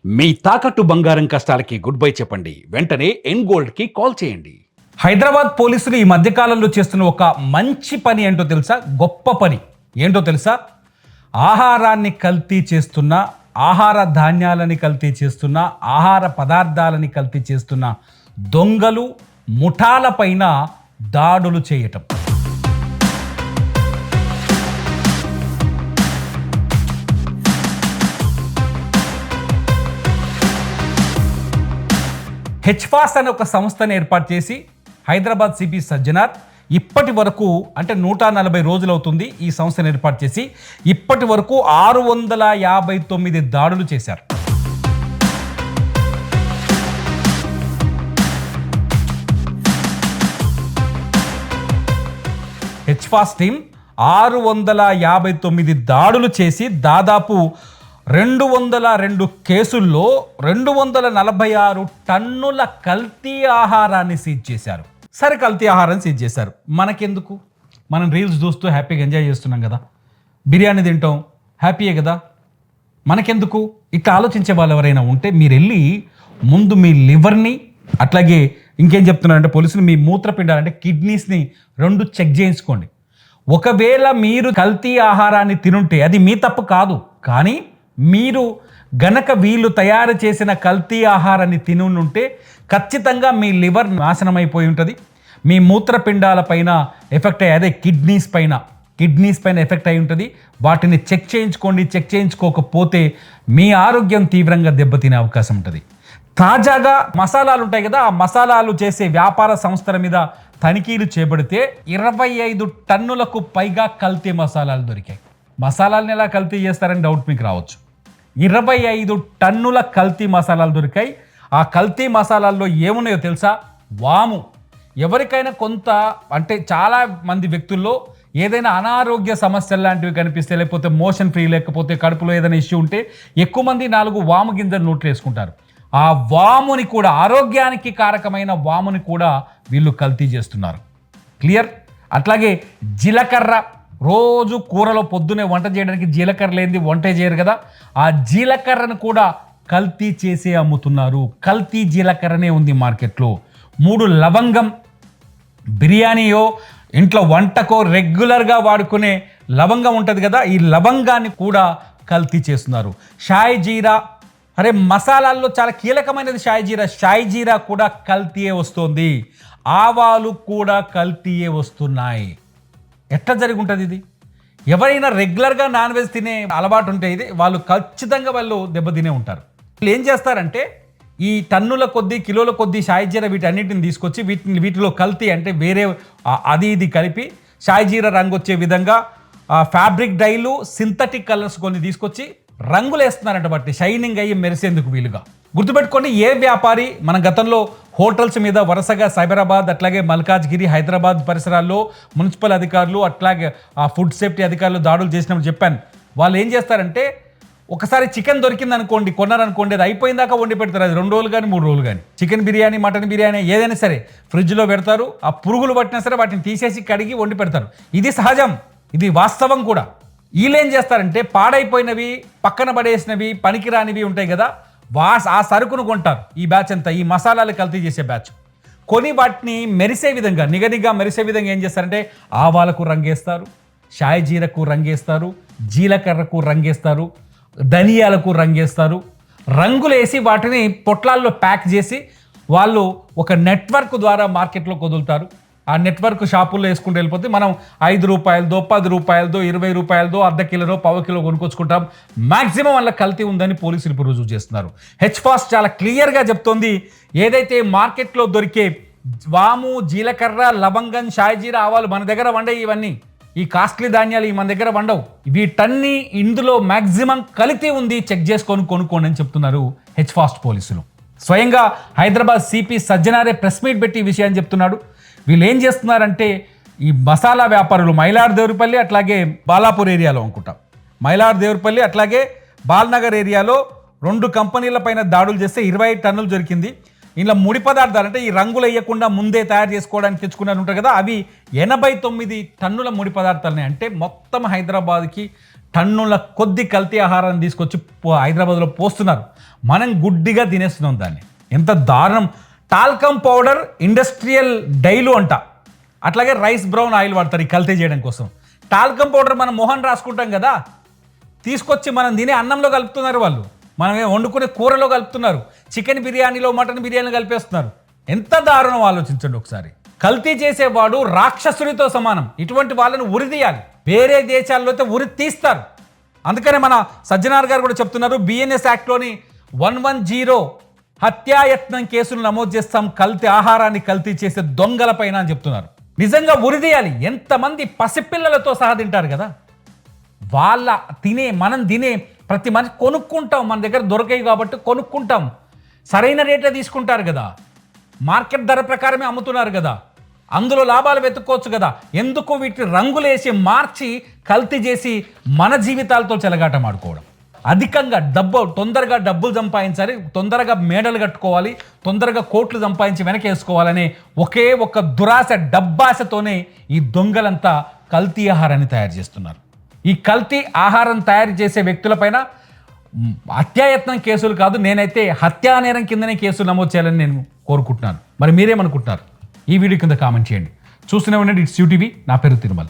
మీ తాకట్టు బంగారం కష్టాలకి good bye చెప్పండి. వెంటనే ఎన్ గోల్డ్కి కాల్ చేయండి. హైదరాబాద్ పోలీసులు ఈ మధ్యకాలంలో చేస్తున్న ఒక మంచి పని ఏంటో తెలుసా? గొప్ప పని ఏంటో తెలుసా? ఆహారాన్ని కల్తీ చేస్తున్న, ఆహార ధాన్యాలని కల్తీ చేస్తున్న, ఆహార పదార్థాలని కల్తీ చేస్తున్న దొంగలు, ముఠాలపైన దాడులు చేయటం. హెచ్ఫాస్ట్ అనే ఒక సంస్థను ఏర్పాటు చేసి హైదరాబాద్ సిపి సజ్జనార్ ఇప్పటి వరకు అంటే 140 రోజులు అవుతుంది ఈ సంస్థను ఏర్పాటు చేసి. ఇప్పటి వరకు 659 దాడులు చేశారు. హెచ్ఫాస్ట్ టీం 659 దాడులు చేసి దాదాపు 202 కేసుల్లో 246 టన్నుల కల్తీ ఆహారాన్ని సీజ్ చేశారు. సరే, కల్తీ ఆహారాన్ని సీజ్ చేశారు. మనకెందుకు? మనం రీల్స్ చూస్తూ హ్యాపీగా ఎంజాయ్ చేస్తున్నాం కదా, బిర్యానీ తింటాం, హ్యాపీయే కదా, మనకెందుకు? ఇట్లా ఆలోచించే వాళ్ళు ఎవరైనా ఉంటే మీరు వెళ్ళి ముందు మీ లివర్ని, అట్లాగే ఇంకేం చెప్తున్నారంటే పోలీసులు మీ మూత్రపిండాలంటే కిడ్నీస్ని 2 చెక్ చేయించుకోండి. ఒకవేళ మీరు కల్తీ ఆహారాన్ని తినుంటే అది మీ తప్పు కాదు, కానీ మీరు గనక వీళ్ళు తయారు చేసిన కల్తీ ఆహారాన్ని తినుంటే ఖచ్చితంగా మీ లివర్ నాశనం అయిపోయి ఉంటుంది. మీ మూత్రపిండాల పైన ఎఫెక్ట్ అయ్యి, అదే కిడ్నీస్ పైన ఎఫెక్ట్ అయి ఉంటుంది. వాటిని చెక్ చేయించుకోండి. చెక్ చేయించుకోకపోతే మీ ఆరోగ్యం తీవ్రంగా దెబ్బతినే అవకాశం ఉంటుంది. తాజాగా మసాలాలు ఉంటాయి కదా, ఆ మసాలాలు చేసే వ్యాపార సంస్థల మీద తనిఖీలు చేపడితే 25 టన్నులకు పైగా కల్తీ మసాలాలు దొరికాయి. మసాలాలను ఎలా కల్తీ చేస్తారని డౌట్ మీకు రావచ్చు. 25 టన్నుల కల్తీ మసాలాలు దొరికాయి. ఆ కల్తీ మసాలాల్లో ఏమున్నాయో తెలుసా? వాము. ఎవరికైనా కొంత అంటే చాలా మంది వ్యక్తుల్లో ఏదైనా అనారోగ్య సమస్యలు లాంటివి కనిపిస్తే, లేకపోతే మోషన్ ఫ్రీ, లేకపోతే కడుపులో ఏదైనా ఇష్యూ ఉంటే ఎక్కువ మంది 4 వాము గింజలు నోట్లు వేసుకుంటారు. ఆ వాముని కూడా, ఆరోగ్యానికి కారకమైన వాముని కూడా వీళ్ళు కల్తీ చేస్తున్నారు. క్లియర్? అట్లాగే జీలకర్ర. రోజు కూరలో పొద్దునే వంట చేయడానికి జీలకర్ర లేనిది వంట చేయరు కదా, ఆ జీలకర్రను కూడా కల్తీ చేసి అమ్ముతున్నారు. కల్తీ జీలకర్రనే ఉంది మార్కెట్లో. 3 లవంగం. బిర్యానీయో ఇంట్లో వంటకో రెగ్యులర్గా వాడుకునే లవంగం ఉంటుంది కదా, ఈ లవంగాన్ని కూడా కల్తీ చేస్తున్నారు. షాయి జీరా, అరే మసాలాల్లో చాలా కీలకమైనది షాయి జీరా. షాయి జీరా కూడా కల్తీయే వస్తుంది. ఆవాలు కూడా కల్తీయే వస్తున్నాయి. ఎట్లా జరిగి ఉంటుంది ఇది? ఎవరైనా రెగ్యులర్గా నాన్ వెజ్ తినే అలవాటు ఉంటే ఇది వాళ్ళు ఖచ్చితంగా దెబ్బతినే ఉంటారు. వీళ్ళు ఏం చేస్తారంటే ఈ టన్నుల కొద్దీ, కిలోల కొద్దీ షాయి జీరా వీటన్నిటిని తీసుకొచ్చి వీటిలో కల్తీ అంటే వేరే అది ఇది కలిపి షాయి జీరా రంగు వచ్చే విధంగా ఫ్యాబ్రిక్ డైలు, సింథటిక్ కలర్స్ కొన్ని తీసుకొచ్చి రంగులు వేస్తున్నారంట, బట్టి షైనింగ్ అయ్యి మెరిసేందుకు వీలుగా. గుర్తుపెట్టుకోండి, ఏ వ్యాపారి మన గతంలో హోటల్స్ మీద వరుసగా సైబరాబాద్, అట్లాగే మల్కాజ్గిరి, హైదరాబాద్ పరిసరాల్లో మున్సిపల్ అధికారులు, అట్లాగే ఫుడ్ సేఫ్టీ అధికారులు దాడులు చేసినప్పుడు చెప్పాను. వాళ్ళు ఏం చేస్తారంటే ఒకసారి చికెన్ దొరికింది అనుకోండి, కొన్నారనుకోండి, అది అయిపోయిందాకా వండి పెడతారు. అది 2 రోజులు కానీ 3 రోజులు కానీ. చికెన్ బిర్యానీ, మటన్ బిర్యానీ ఏదైనా సరే ఫ్రిడ్జ్లో పెడతారు. ఆ పురుగులు పట్టినా సరే వాటిని తీసేసి కడిగి వండి పెడతారు. ఇది సహజం, ఇది వాస్తవం కూడా. వీళ్ళు ఏం చేస్తారంటే పాడైపోయినవి, పక్కన పడేసినవి, పనికిరానివి ఉంటాయి కదా, ఆ సరుకును కొంటారు. ఈ బ్యాచ్ అంతా ఈ మసాలాలు కల్తీ చేసే బ్యాచ్ కొని వాటిని మెరిసే విధంగా, నిగనిగా మెరిసే విధంగా ఏం చేస్తారంటే ఆవాలకు రంగేస్తారు, షాయి జీరకు రంగేస్తారు, జీలకర్రకు రంగేస్తారు, ధనియాలకు రంగేస్తారు. రంగులేసి వాటిని పొట్లాల్లో ప్యాక్ చేసి వాళ్ళు ఒక నెట్వర్క్ ద్వారా మార్కెట్లో వదులుతారు. ఆ నెట్వర్క్ షాపుల్లో వేసుకుంటూ వెళ్ళిపోతే మనం 5 రూపాయలదో, 10 రూపాయలదో, 20 రూపాయలదో, అర్ధ కిలోలో, పావు కిలో కొనుక్కొచ్చుకుంటాం. మ్యాక్సిమం వాళ్ళ కల్తీ ఉందని పోలీసులు ఇప్పుడు రుజువు చేస్తున్నారు. హెచ్ఫాస్ట్ చాలా క్లియర్గా చెప్తోంది, ఏదైతే మార్కెట్లో దొరికే వాము, జీలకర్ర, లవంగం, షాయి జీరా, ఆవాలు మన దగ్గర వండవు. ఇవన్నీ ఈ కాస్ట్లీ ధాన్యాలు మన దగ్గర వండవు. వీటన్నీ ఇందులో మ్యాక్సిమం కల్తీ ఉంది, చెక్ చేసుకొని కొనుక్కోండి అని చెప్తున్నారు హెచ్ఫాస్ట్ పోలీసులు. స్వయంగా హైదరాబాద్ సిపి సజ్జనారే ప్రెస్ మీట్ పెట్టి ఈ విషయాన్ని చెప్తున్నాడు. వీళ్ళు ఏం చేస్తున్నారంటే ఈ మసాలా వ్యాపారులు మైలార్దేవరపల్లి, అట్లాగే బాలాపూర్ ఏరియాలో అనుకుంటాం, మైలార్దేవరపల్లి అట్లాగే బాల్నగర్ ఏరియాలో 2 కంపెనీల పైన దాడులు చేస్తే 25 టన్నులు దొరికింది. ఇలా ముడి పదార్థాలు అంటే ఈ రంగులు వేయకుండా ముందే తయారు చేసుకోవడానికి తెచ్చుకున్నారు ఉంటారు కదా, అవి 89 టన్నుల ముడి పదార్థాలని. అంటే మొత్తం హైదరాబాద్కి టన్నుల కొద్ది కల్తీ ఆహారాన్ని తీసుకొచ్చి హైదరాబాద్లో పోస్తున్నారు. మనం గుడ్డిగా తినేస్తున్నాం దాన్ని. ఎంత దారుణం. టాల్కమ్ పౌడర్ ఇండస్ట్రియల్ డైలు అంట. అట్లాగే రైస్ బ్రౌన్ ఆయిల్ వాడతారు ఈ కల్తీ చేయడం కోసం. టాల్కమ్ పౌడర్ మనం మొహం రాసుకుంటాం కదా, తీసుకొచ్చి మనం తినే అన్నంలో కలుపుతున్నారు వాళ్ళు. మనం వండుకునే కూరలో కలుపుతున్నారు. చికెన్ బిర్యానీలో మటన్ బిర్యానీలో కలిపేస్తున్నారు. ఎంత దారుణం ఆలోచించండి ఒకసారి. కల్తీ చేసేవాడు రాక్షసుడితో సమానం. ఇటువంటి వాళ్ళని ఉరిదీయాలి. వేరే దేశాల్లో అయితే ఉరి తీస్తారు. అందుకనే మన సజ్జనార్ గారు కూడా చెప్తున్నారు, బిఎన్ఎస్ యాక్ట్లోని 110 హత్యాయత్నం కేసులు నమోదు చేస్తాం కల్తీ ఆహారాన్ని కల్తీ చేసే దొంగలపైన అని చెప్తున్నారు. నిజంగా ఉరిదీయాలి. ఎంతమంది పసిపిల్లలతో సహా తింటారు కదా, మనం తినే ప్రతి మనిషి కొనుక్కుంటాం. మన దగ్గర దొరకాయి కాబట్టి కొనుక్కుంటాం. సరైన రేట్లో తీసుకుంటారు కదా, మార్కెట్ ధర ప్రకారమే అమ్ముతున్నారు కదా, అందులో లాభాలు వెతుక్కోవచ్చు కదా. ఎందుకు వీటిని రంగులేసి మార్చి కల్తీ చేసి మన జీవితాలతో చెలగాటం ఆడుకోవడం? అధికంగా తొందరగా డబ్బులు సంపాదించాలి, తొందరగా మేడలు కట్టుకోవాలి, తొందరగా కోట్లు సంపాదించి వెనకేసుకోవాలనే ఒకే ఒక దురాశ, డబ్బాశతోనే ఈ దొంగలంతా కల్తీ ఆహారాన్ని తయారు చేస్తున్నారు. ఈ కల్తీ ఆహారం తయారు చేసే వ్యక్తులపైన హత్యాయత్నం కేసులు కాదు, నేనైతే హత్యానేరం కిందనే కేసులు నమోదు చేయాలని నేను కోరుకుంటున్నాను. మరి మీరేమనుకుంటున్నారు? ఈ వీడియో కింద కామెంట్ చేయండి. చూస్తూనే ఉండండి ఇట్స్ యూటీవీ. నా పేరు తిరుమల.